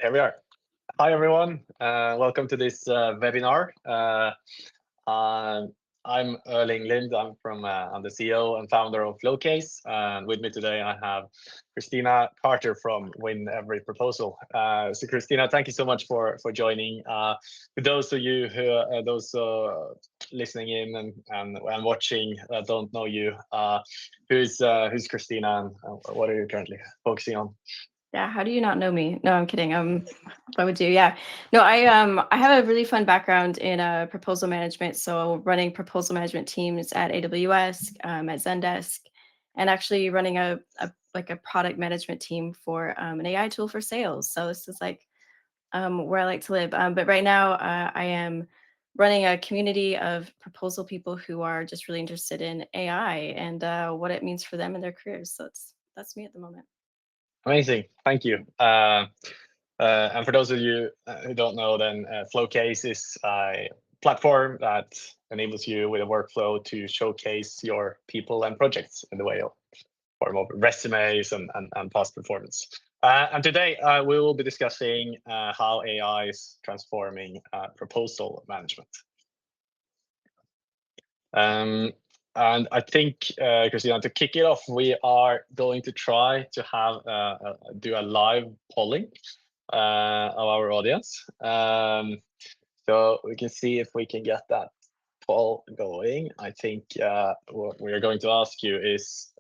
Here we are. Hi, everyone. Welcome to this webinar. Um, I'm Erling Linde. I'm the CEO and founder of Flowcase. And with me today, I have Christina Carter from Win Every Proposal. So, Christina, thank you so much for joining. For those of you those listening in and watching that don't know you, who's Christina and what are you currently focusing on? Yeah, how do you not know me? No, I'm kidding. What would do? Yeah, no, I have a really fun background in proposal management. So running proposal management teams at AWS, at Zendesk, and actually running a product management team for an AI tool for sales. So this is like where I like to live. But right now, I am running a community of proposal people who are just really interested in AI and what it means for them in their careers. So that's me at the moment. Amazing, thank you. And for those of you who don't know, then Flowcase is a platform that enables you with a workflow to showcase your people and projects in the way of form of resumes and past performance. And today we will be discussing how AI is transforming proposal management. And I think, Christina, to kick it off, we are going to try to have do a live polling of our audience. So we can see if we can get that poll going. I think what we are going to ask you is,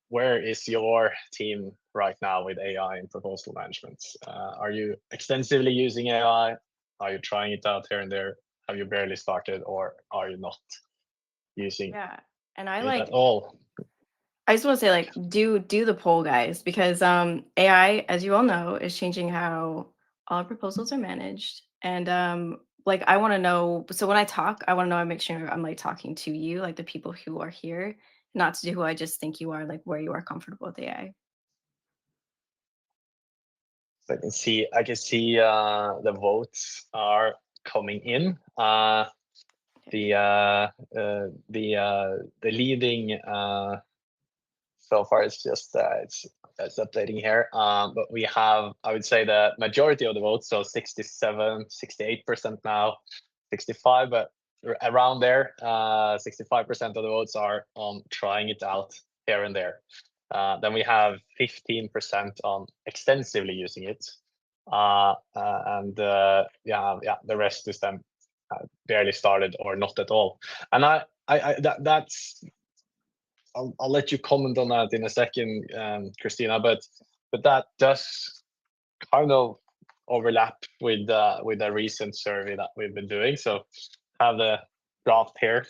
where is your team right now with AI and proposal management? Are you extensively using AI? Are you trying it out here and there? Have you barely started, or are you not using and I it like at all? I just want to say, like, do the poll, guys, because AI, as you all know, is changing how all proposals are managed. And like, I want to know. So when I talk, I want to know. I make sure I'm like talking to you, like the people who are here, not to who I just think you are, like where you are comfortable with AI. So I can see the votes are coming in. The leading so far it's just it's updating here, but we have, I would say, the majority of the votes, so 68% now, 65, but around there, 65% of the votes are on trying it out here and there. Then we have 15% on extensively using it, and the rest is then barely started or not at all. And that's I'll let you comment on that in a second, Christina. But that does kind of overlap with a recent survey that we've been doing. So have the draft here.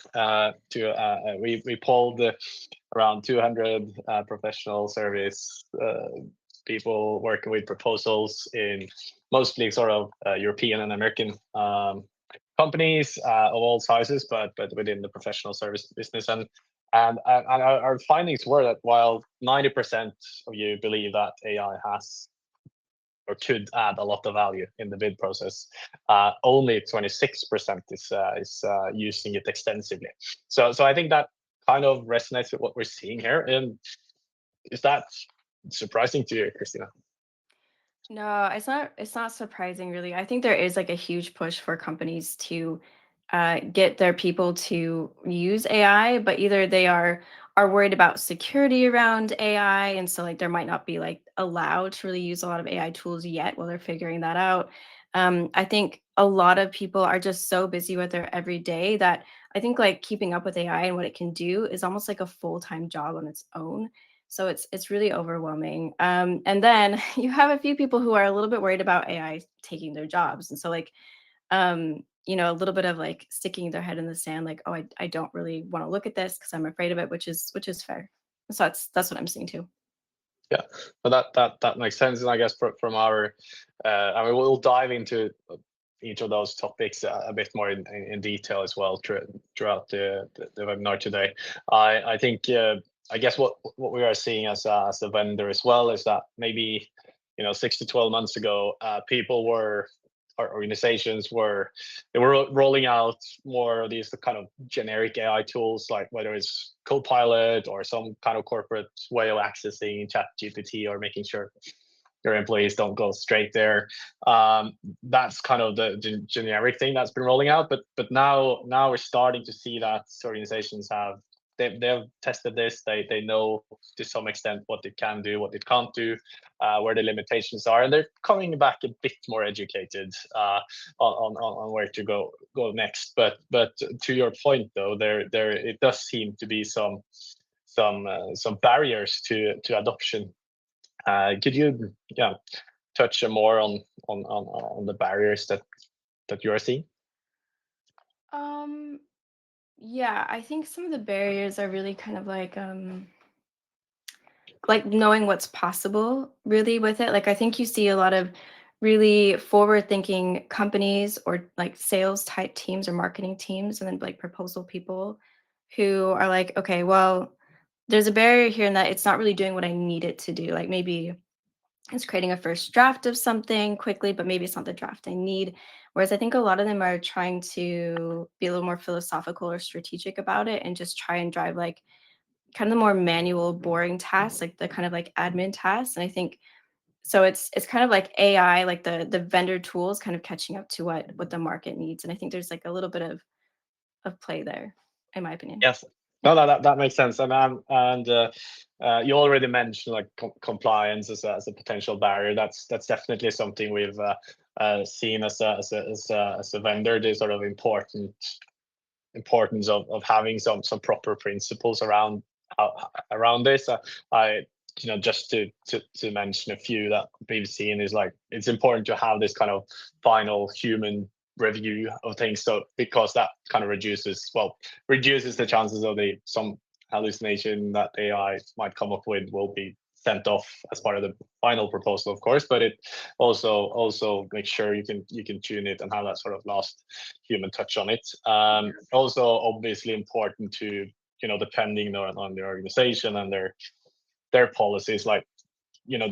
We polled around 200 professional service people working with proposals in mostly sort of European and American companies of all sizes, but within the professional service business. And our findings were that while 90% of you believe that AI has or could add a lot of value in the bid process, only 26% is using it extensively. So I think that kind of resonates with what we're seeing here. And is that surprising to you, Christina? No, it's not surprising, really. I think there is like a huge push for companies to get their people to use AI, but either they are worried about security around AI, and so like there might not be like allowed to really use a lot of AI tools yet while they're figuring that out. I think a lot of people are just so busy with their everyday that I think like keeping up with AI and what it can do is almost like a full-time job on its own. So it's really overwhelming. And then you have a few people who are a little bit worried about AI taking their jobs, and so like a little bit of like sticking their head in the sand, like, oh, I don't really want to look at this because I'm afraid of it, which is fair. So that's what I'm seeing too. Yeah, but that makes sense. And I guess from our, I mean, we'll dive into each of those topics a bit more in detail as well throughout the webinar today. I think I guess what we are seeing as a vendor as well is that maybe 6 to 12 months ago, our organizations were rolling out more of these kind of generic AI tools, like whether it's Copilot or some kind of corporate way of accessing ChatGPT or making sure your employees don't go straight there. That's kind of the generic thing that's been rolling out. But now we're starting to see that organizations they've tested this. They know to some extent what it can do, what it can't do, where the limitations are, and they're coming back a bit more educated on where to go next. But to your point though, there it does seem to be some barriers to adoption. Could you touch more on the barriers that you are seeing? Yeah, I think some of the barriers are really kind of like knowing what's possible really with it. Like I think you see a lot of really forward thinking companies or like sales type teams or marketing teams and then like proposal people who are like, okay, well, there's a barrier here in that it's not really doing what I need it to do. Like maybe it's creating a first draft of something quickly, but maybe it's not the draft I need. Whereas I think a lot of them are trying to be a little more philosophical or strategic about it and just try and drive like kind of the more manual, boring tasks, like the kind of like admin tasks. And I think so it's kind of like AI, like the vendor tools kind of catching up to what the market needs. And I think there's like a little bit of play there, in my opinion. Yes. No, that makes sense. And you already mentioned like compliance as a potential barrier. That's definitely something we've seen as a vendor. The sort of importance of having some proper principles around this. I just to mention a few that we've seen is like it's important to have this kind of final human review of things, so because that kind of reduces the chances of some hallucination that AI might come up with will be sent off as part of the final proposal, of course, but it also makes sure you can tune it and have that sort of last human touch on it. Also obviously important to depending on the organization and their policies, like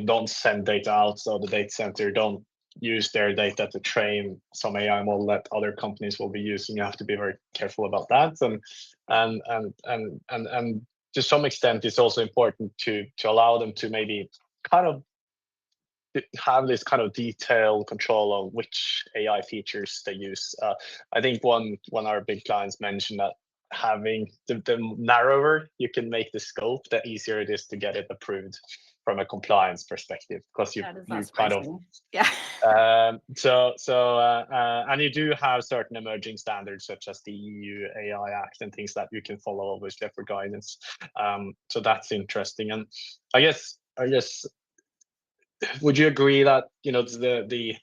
don't send data out, so the data center don't use their data to train some AI model that other companies will be using. You have to be very careful about that. And to some extent, it's also important to allow them to maybe kind of have this kind of detailed control of which AI features they use. I think one of our big clients mentioned that having the narrower you can make the scope, the easier it is to get it approved from a compliance perspective, because you kind of yeah. And you do have certain emerging standards such as the EU AI Act and things that you can follow obviously for guidance. So that's interesting. And I guess would you agree that the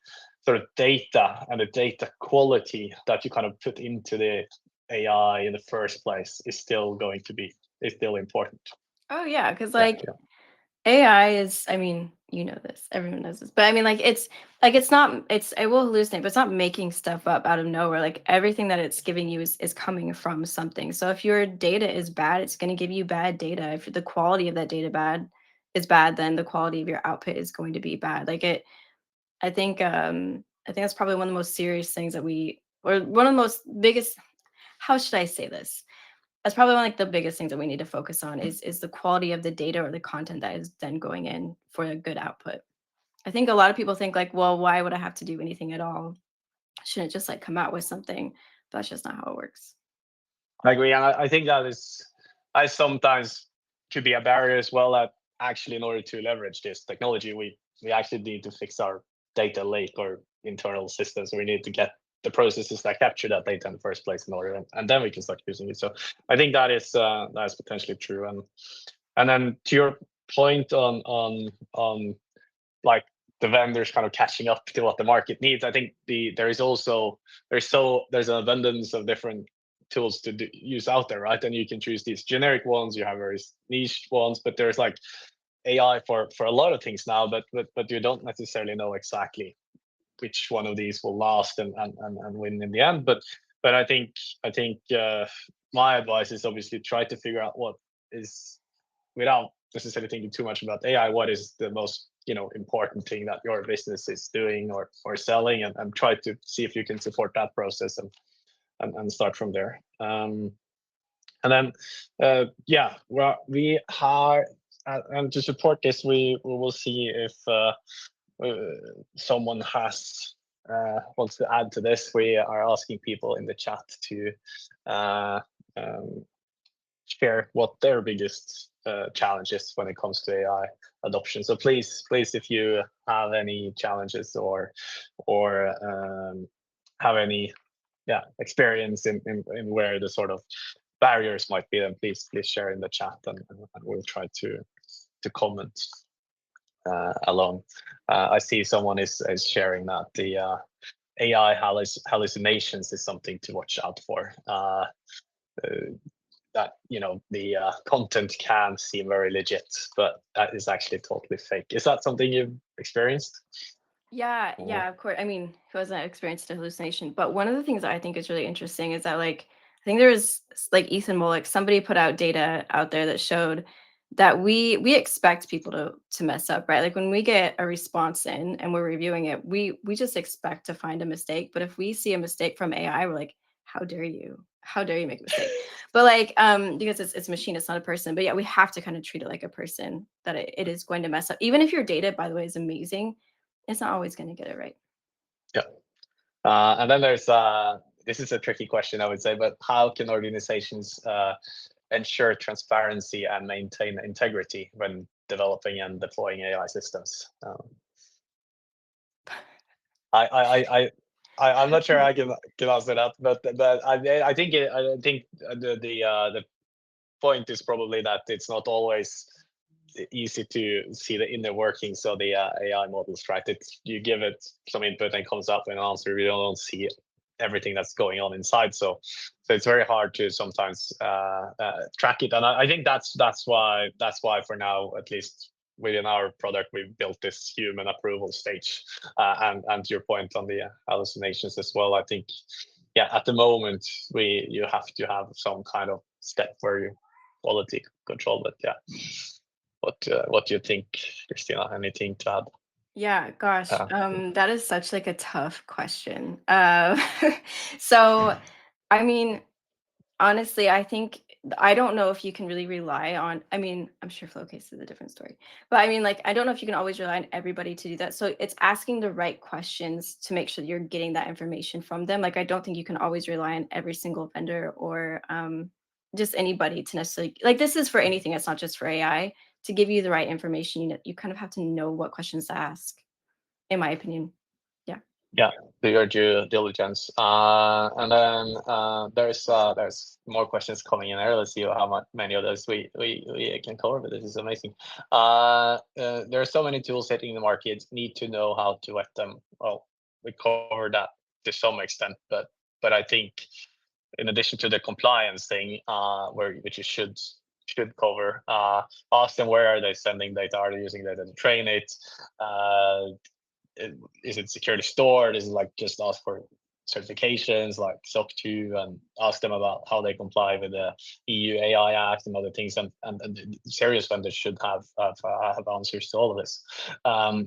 sort of data and the data quality that you kind of put into the AI in the first place is still important? Oh yeah, because like AI is, I mean, you know this, everyone knows this, but I mean, like, it's not, it will hallucinate, but it's not making stuff up out of nowhere. Like, everything that it's giving you is coming from something. So if your data is bad, it's going to give you bad data. If the quality of that data is bad, then the quality of your output is going to be bad. I think that's probably one of the most serious things or one of the most biggest, how should I say this? That's probably one of like the biggest things that we need to focus on is the quality of the data or the content that is then going in for a good output. I think a lot of people think like, well, why would I have to do anything at all? Shouldn't it just like come out with something? That's just not how it works. I agree, and I think that I sometimes could be a barrier as well. That actually, in order to leverage this technology, we actually need to fix our data lake or internal systems. So we need to get the processes that capture that data in the first place in order, and then we can start using it. So I think that is potentially true. And then to your point on like the vendors kind of catching up to what the market needs, I think there's an abundance of different tools to use out there, right? And you can choose these generic ones, you have very niche ones, but there's like AI for a lot of things now, but you don't necessarily know exactly which one of these will last and win in the end. But I think my advice is obviously try to figure out what is, without necessarily thinking too much about AI, what is the most important thing that your business is doing or selling, and try to see if you can support that process and start from there. And then well, we are and to support this, we will see if someone wants to add to this, we are asking people in the chat to um, share what their biggest challenge is when it comes to AI adoption. So please, if you have any challenges or have any experience in where the sort of barriers might be, then please share in the chat, and we'll try to comment along. I see someone is sharing that the AI hallucinations is something to watch out for. That the content can seem very legit, but that is actually totally fake. Is that something you've experienced? Yeah, of course. I mean, who hasn't experienced a hallucination? But one of the things that I think is really interesting is that, like, I think there was like Ethan Mollick, somebody put out data out there that showed that we expect people to mess up, right? Like when we get a response in and we're reviewing it, we just expect to find a mistake. But if we see a mistake from AI, we're like, how dare you? How dare you make a mistake? But like, because it's a machine, it's not a person. But yeah, we have to kind of treat it like a person, that it is going to mess up. Even if your data, by the way, is amazing, it's not always going to get it right. Yeah. And then there's this is a tricky question, I would say, but how can organizations ensure transparency and maintain integrity when developing and deploying AI systems? I'm not sure I can answer that, but I think the point is probably that it's not always easy to see the inner workings of the AI models, right? You give it some input and comes up with an answer. You don't see everything that's going on inside, so it's very hard to sometimes track it. And I think that's why for now, at least within our product, we've built this human approval stage. And to your point on the hallucinations as well, I think at the moment you have to have some kind of step where you quality control. But what do you think, Christina? Anything to add? Yeah, gosh, that is such like a tough question. So, I mean, honestly, I think I don't know if you can really rely on. I mean, I'm sure Flowcase is a different story, but I mean, like, I don't know if you can always rely on everybody to do that. So it's asking the right questions to make sure you're getting that information from them. Like, I don't think you can always rely on every single vendor or just anybody to necessarily, like, this is for anything. It's not just for AI. To give you the right information, you kind of have to know what questions to ask, in my opinion. Yeah. Yeah, do your due diligence. And then there's more questions coming in there. Let's see how many of those we can cover, but this is amazing. There are so many tools hitting the market. Need to know how to vet them. Well, we covered that to some extent, but I think in addition to the compliance thing, which you should cover, ask them where are they sending data? Are they using data to train it? Is it securely stored? Is it like just ask for certifications like SOC 2 and ask them about how they comply with the EU AI Act and other things? And serious vendors should have answers to all of this.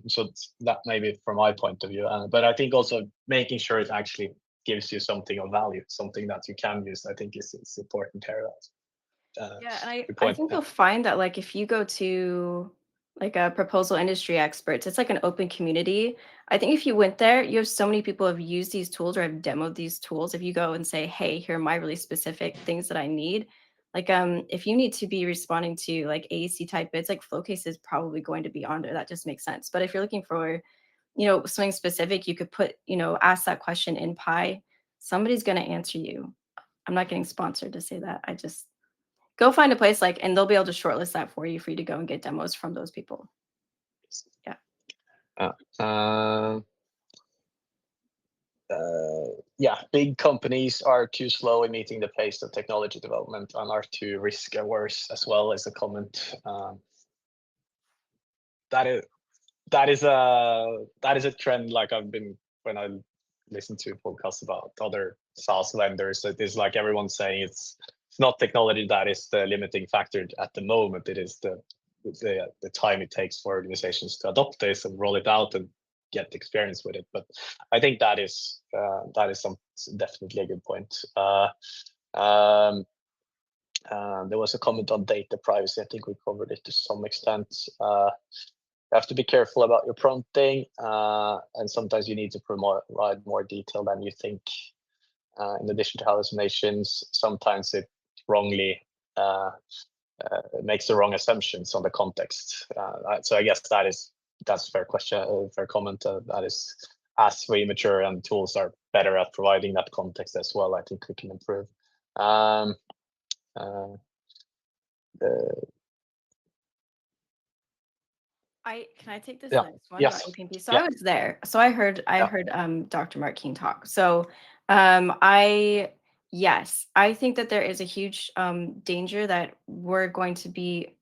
So that may be from my point of view. But I think also making sure it actually gives you something of value, something that you can use, I think is important here. Yeah, and I think you'll find that, like, if you go to like a proposal industry experts, it's like an open community. I think if you went there, you have so many people who have used these tools or have demoed these tools. If you go and say, hey, here are my really specific things that I need. Like, if you need to be responding to like AEC type bids, like Flowcase is probably going to be on there. That just makes sense. But if you're looking for, something specific, you could put, ask that question in Pi. Somebody's going to answer you. I'm not getting sponsored to say that. I just go find a place, like, and they'll be able to shortlist that for you to go and get demos from those people. Yeah. Big companies are too slow in meeting the pace of technology development and are too risk averse as well, as a comment. That is a trend. Like I've been, when I listen to podcasts about other SaaS vendors, it is like everyone's saying it's not technology that is the limiting factor at the moment. It is the time it takes for organizations to adopt this and roll it out and get experience with it. But I think that is definitely a good point. There was a comment on data privacy. I think we covered it to some extent. you have to be careful about your prompting, and sometimes you need to provide more detail than you think. In addition to hallucinations, sometimes it wrongly makes the wrong assumptions on the context. So I guess that's a fair question, a fair comment. That is, as we mature and tools are better at providing that context as well, I think we can improve. Um, uh, Can I take this yeah. next one about Yes. APNP? So Yeah. I was there. So I heard Yeah. Dr. Mark King talk. So I yes, I think that there is a huge danger that we're going to be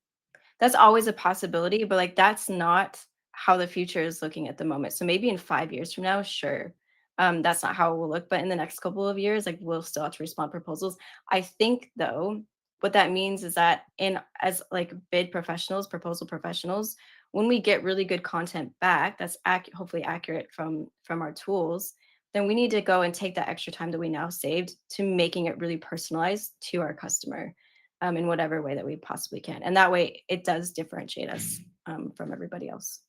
that's always a possibility, but like that's not how the future is looking at the moment. So maybe in 5 years from now, sure. That's not how it will look. But in the next couple of years, like we'll still have to respond proposals. I think though, what that means is that in as like bid professionals, proposal professionals, when we get really good content back that's hopefully accurate from our tools, then we need to go and take that extra time that we now saved to making it really personalized to our customer in whatever way that we possibly can. And that way it does differentiate us from everybody else.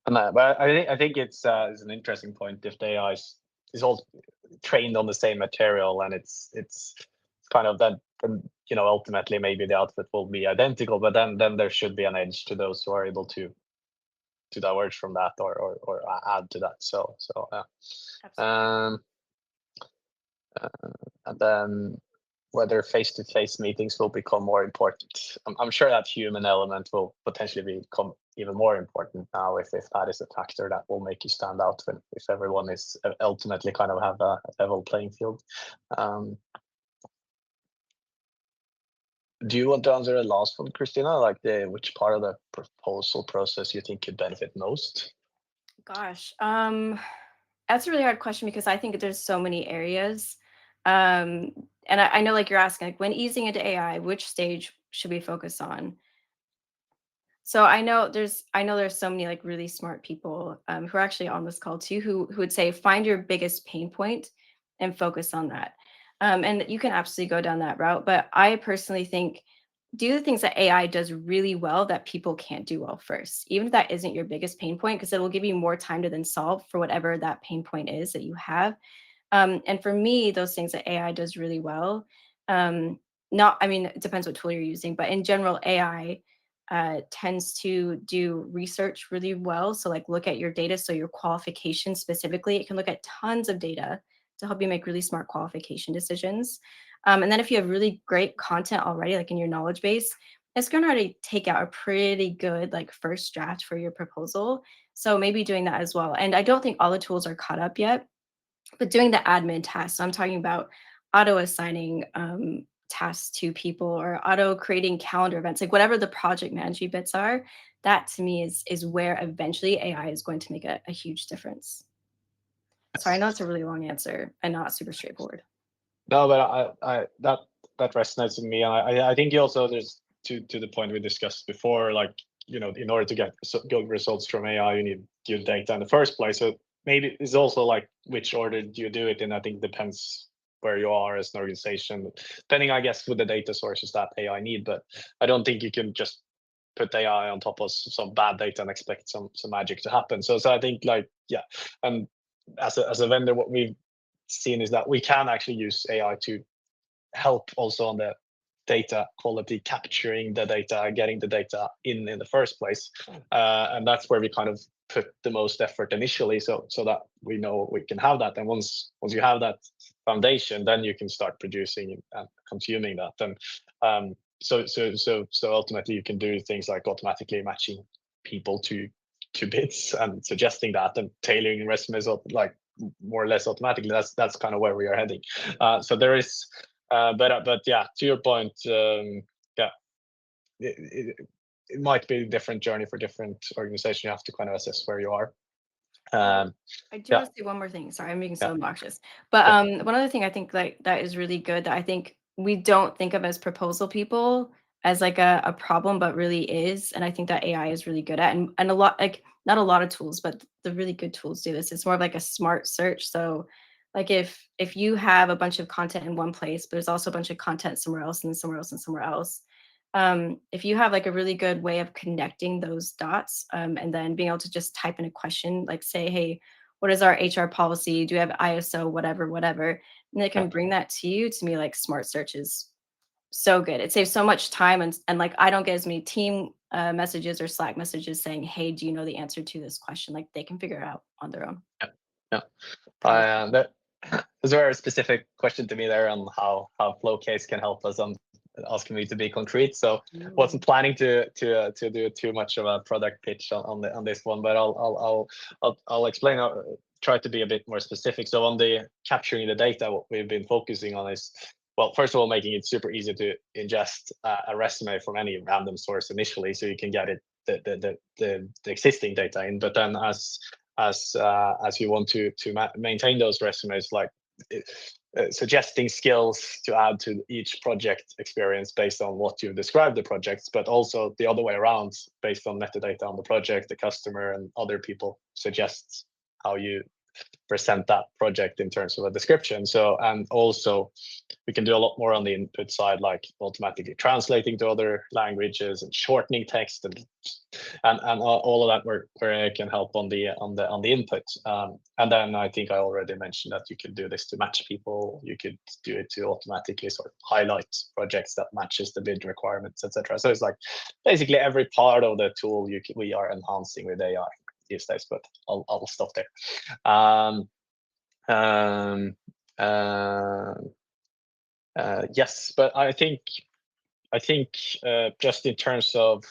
And but I think it's an interesting point if the AI is all trained on the same material, and it's kind of that, ultimately maybe the output will be identical, but then there should be an edge to those who are able to diverge from that, or add to that. So yeah. Absolutely. Uh, and then whether face-to-face meetings will become more important. I'm sure that human element will potentially become even more important now, if that is a factor that will make you stand out if everyone is ultimately kind of have a level playing field. Um, do you want to answer the last one, Christina? Like which part of the proposal process you think could benefit most? Gosh, that's a really hard question because I think there's so many areas. Um, and I know like you're asking, like when easing into AI, which stage should we focus on? So I know there's so many like really smart people who are actually on this call too, who would say find your biggest pain point and focus on that. And you can absolutely go down that route. But I personally think do the things that AI does really well that people can't do well first, even if that isn't your biggest pain point, because it will give you more time to then solve for whatever that pain point is that you have. And for me, those things that AI does really well, not, I mean, it depends what tool you're using, but in general, AI tends to do research really well. So, like, look at your data. So, your qualification specifically, it can look at tons of data to help you make really smart qualification decisions. And then, if you have really great content already, like in your knowledge base, it's going to already take out a pretty good, like, first draft for your proposal. So, maybe doing that as well. And I don't think all the tools are caught up yet, but doing the admin tasks. So I'm talking about auto assigning tasks to people or auto creating calendar events, like whatever the project management bits are. That to me is where eventually AI is going to make a huge difference. Sorry, I know it's a really long answer and not super straightforward. No, but that resonates with me, and I think you also, there's to the point we discussed before, like, in order to get good results from AI, you need good data in the first place. So maybe it's also like which order do you do it in. I think depends where you are as an organization, depending, I guess, with the data sources that AI need. But I don't think you can just put AI on top of some bad data and expect some magic to happen. So I think, like, yeah, and as a vendor, what we've seen is that we can actually use AI to help also on the data quality, capturing the data, getting the data in the first place, and that's where we kind of put the most effort initially, so that we know we can have that. And once you have that foundation, then you can start producing and consuming that. And so ultimately, you can do things like automatically matching people to bids and suggesting that, and tailoring resumes like more or less automatically. That's kind of where we are heading. So there is, but yeah, to your point, yeah, it might be a different journey for different organizations. You have to kind of assess where you are. Oh, Um, I do yeah, want to say one more thing. Sorry, I'm being yeah, so obnoxious. But yeah. one other thing I think like that is really good that I think we don't think of as proposal people as like a problem, but really is. And I think that AI is really good at and a lot like not a lot of tools, but the really good tools do this. It's more of like a smart search. So like if you have a bunch of content in one place, but there's also a bunch of content somewhere else and somewhere else and somewhere else, if you have like a really good way of connecting those dots, and then being able to just type in a question, like say, hey, what is our HR policy? Do we have ISO, whatever, whatever? And they Yeah. can bring that to you. To me, like smart search is so good. It saves so much time, and like I don't get as many team messages or Slack messages saying, "Hey, do you know the answer to this question?" Like they can figure it out on their own. Yeah. Yeah. Powerful. That is a very specific question to me there on how Flowcase can help us on asking me to be concrete. So wasn't Mm. planning to do too much of a product pitch on this one, but I'll explain. Try to be a bit more specific. So on the capturing the data, what we've been focusing on is, well, first of all, making it super easy to ingest a resume from any random source initially, so you can get it the existing data in. But then as you want to maintain those resumes, like suggesting skills to add to each project experience based on what you've described the projects, but also the other way around, based on metadata on the project, the customer and other people suggest how you present that project in terms of a description. So, and also we can do a lot more on the input side, like automatically translating to other languages and shortening text and all of that where it can help on the input. And then I think I already mentioned that you can do this to match people. You could do it to automatically sort of highlight projects that matches the bid requirements, etc. So it's like basically every part of the tool we are enhancing with AI these days. But I'll stop there. Um, uh, yes, but I think just in terms of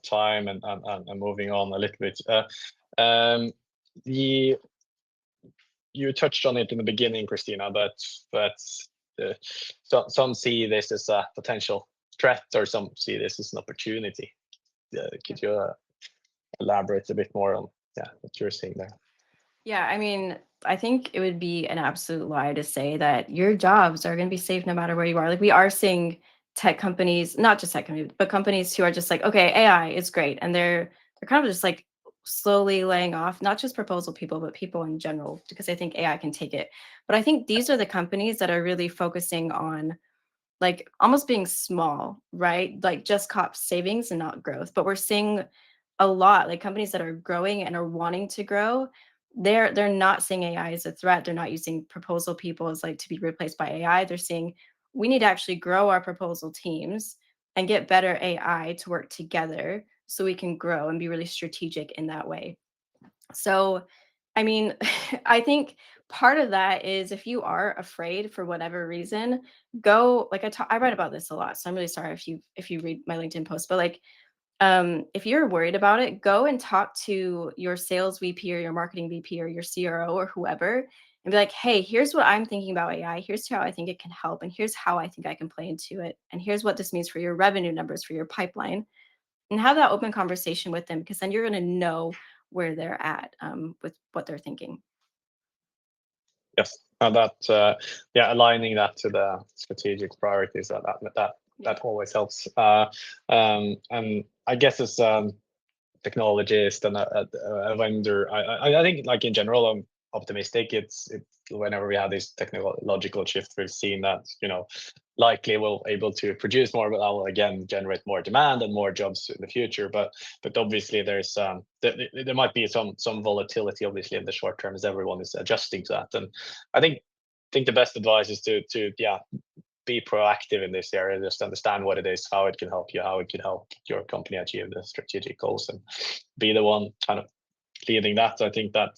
time and moving on a little bit, the you touched on it in the beginning, Christina, but some see this as a potential threat, or some see this as an opportunity. Could you elaborate a bit more on what you're seeing there? Yeah, I mean, I think it would be an absolute lie to say that your jobs are going to be safe no matter where you are. Like we are seeing tech companies, not just tech companies, but companies who are just like, okay, AI is great, and they're kind of just like slowly laying off not just proposal people, but people in general, because I think AI can take it. But I think these are the companies that are really focusing on like almost being small, right? Like just cost savings and not growth. But we're seeing a lot like companies that are growing and are wanting to grow, they're not seeing AI as a threat. They're not using proposal people as like to be replaced by AI. They're saying we need to actually grow our proposal teams and get better AI to work together so we can grow and be really strategic in that way. So, I mean, I think part of that is if you are afraid for whatever reason, go like I write about this a lot. So I'm really sorry if you read my LinkedIn post, but like if you're worried about it, go and talk to your sales VP or your marketing VP or your CRO or whoever and be like, hey, here's what I'm thinking about AI. Here's how I think it can help. And here's how I think I can play into it. And here's what this means for your revenue numbers, for your pipeline. And have that open conversation with them because then you're going to know where they're at with what they're thinking. Yes, and that aligning that to the strategic priorities that always helps. And I guess as technologist and a vendor, I think like in general I'm optimistic. It's whenever we have this technological shift, we've seen that likely we'll able to produce more, but that will again generate more demand and more jobs in the future. But obviously there's there might be some volatility obviously in the short term as everyone is adjusting to that. And I think the best advice is to be proactive in this area, just understand what it is, how it can help you, how it can help your company achieve the strategic goals, and be the one kind of leading that. I think that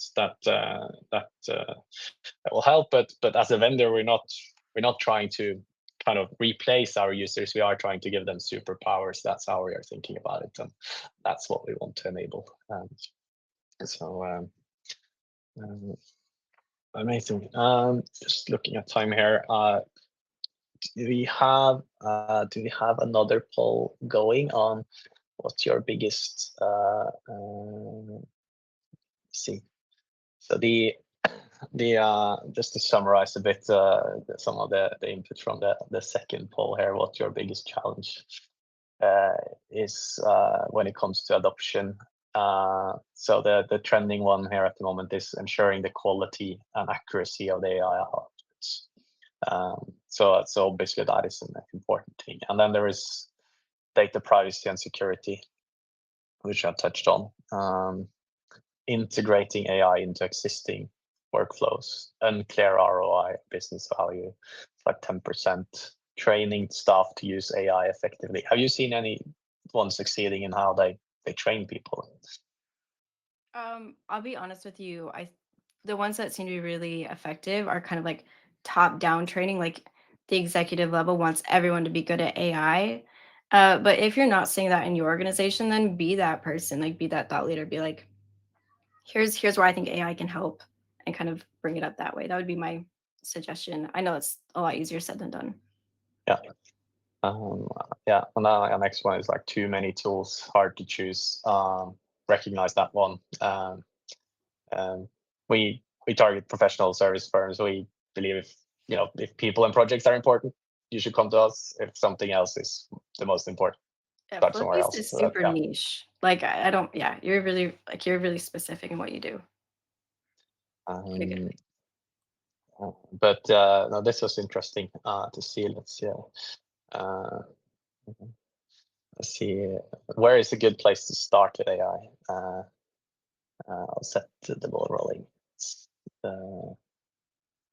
will help. But as a vendor, we're not trying to kind of replace our users. We are trying to give them superpowers. That's how we are thinking about it, and that's what we want to enable. So amazing. Just looking at time here. Do we have another poll going on what's your biggest see? So the just to summarize a bit some of the input from the second poll here, what's your biggest challenge is when it comes to adoption. So the trending one here at the moment is ensuring the quality and accuracy of the AI outputs. So obviously that is an important thing. And then there is data privacy and security, which I touched on. Integrating AI into existing workflows, unclear ROI, business value, it's like 10%. Training staff to use AI effectively. Have you seen anyone succeeding in how they train people? I'll be honest with you. The ones that seem to be really effective are kind of like top down training, like the executive level wants everyone to be good at AI. But if you're not seeing that in your organization, then be that person, like be that thought leader, be like, here's where I think AI can help and kind of bring it up that way. That would be my suggestion. I know it's a lot easier said than done. Yeah. Yeah, and then the next one is like too many tools, hard to choose. Recognize that one. We target professional service firms. We believe if people and projects are important, you should come to us. If something else is the most important, Yeah, start somewhere Flowcase else. is So super yeah. niche. Like I don't, yeah, you're really specific in what you do. In a good way. But no, this was interesting to see. Let's see. Let's see. Where is a good place to start with AI? I'll set the ball rolling.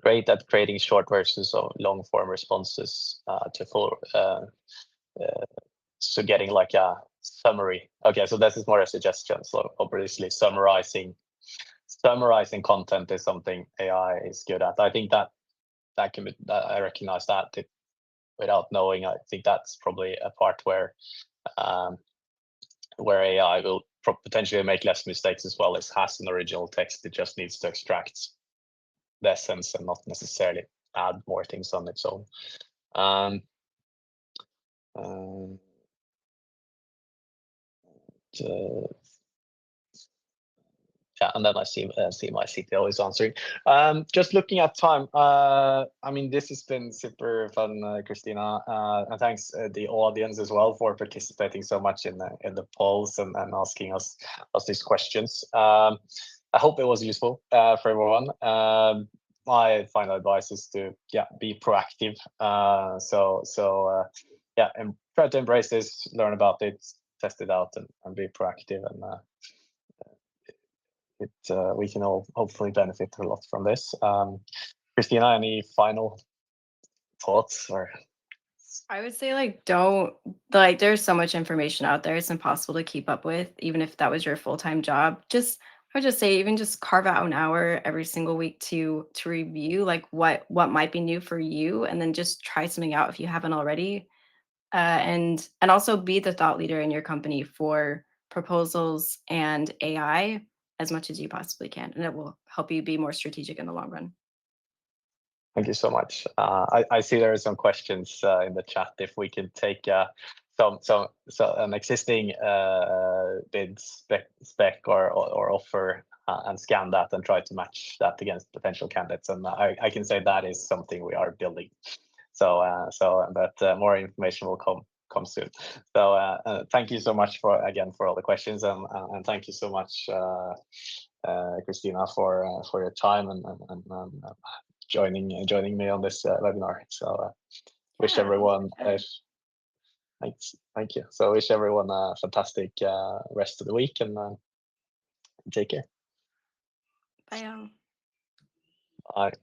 Great at creating short versions of long form responses to full. So getting like a summary. Okay, so this is more a suggestion. So obviously summarizing content is something AI is good at. I think that can be. I recognize that without knowing. I think that's probably a part where AI will potentially make less mistakes as well. As has an original text, it just needs to extract the essence and not necessarily add more things on its own. Yeah, and then I see my CTO is answering. Just looking at time. I mean, this has been super fun, Christina, and thanks the audience as well for participating so much in the polls and asking us these questions. I hope it was useful for everyone. My final advice is to be proactive. Yeah, and try to embrace this, learn about it, test it out, and be proactive and. We can all hopefully benefit a lot from this. Christina, any final thoughts or? I would say there's so much information out there. It's impossible to keep up with, even if that was your full-time job. I would just say even just carve out an hour every single week to review like what might be new for you, and then just try something out if you haven't already. And also be the thought leader in your company for proposals and AI as much as you possibly can, and it will help you be more strategic in the long run. Thank you so much. I see there are some questions in the chat. If we can take an existing bid spec or offer and scan that and try to match that against potential candidates, and I can say that is something we are building. But more information will come soon. So thank you so much for all the questions, and thank you so much, Christina, for your time and joining me on this webinar. So wish Yeah, everyone thanks thank you. So wish everyone a fantastic rest of the week, and take care. Bye. Bye.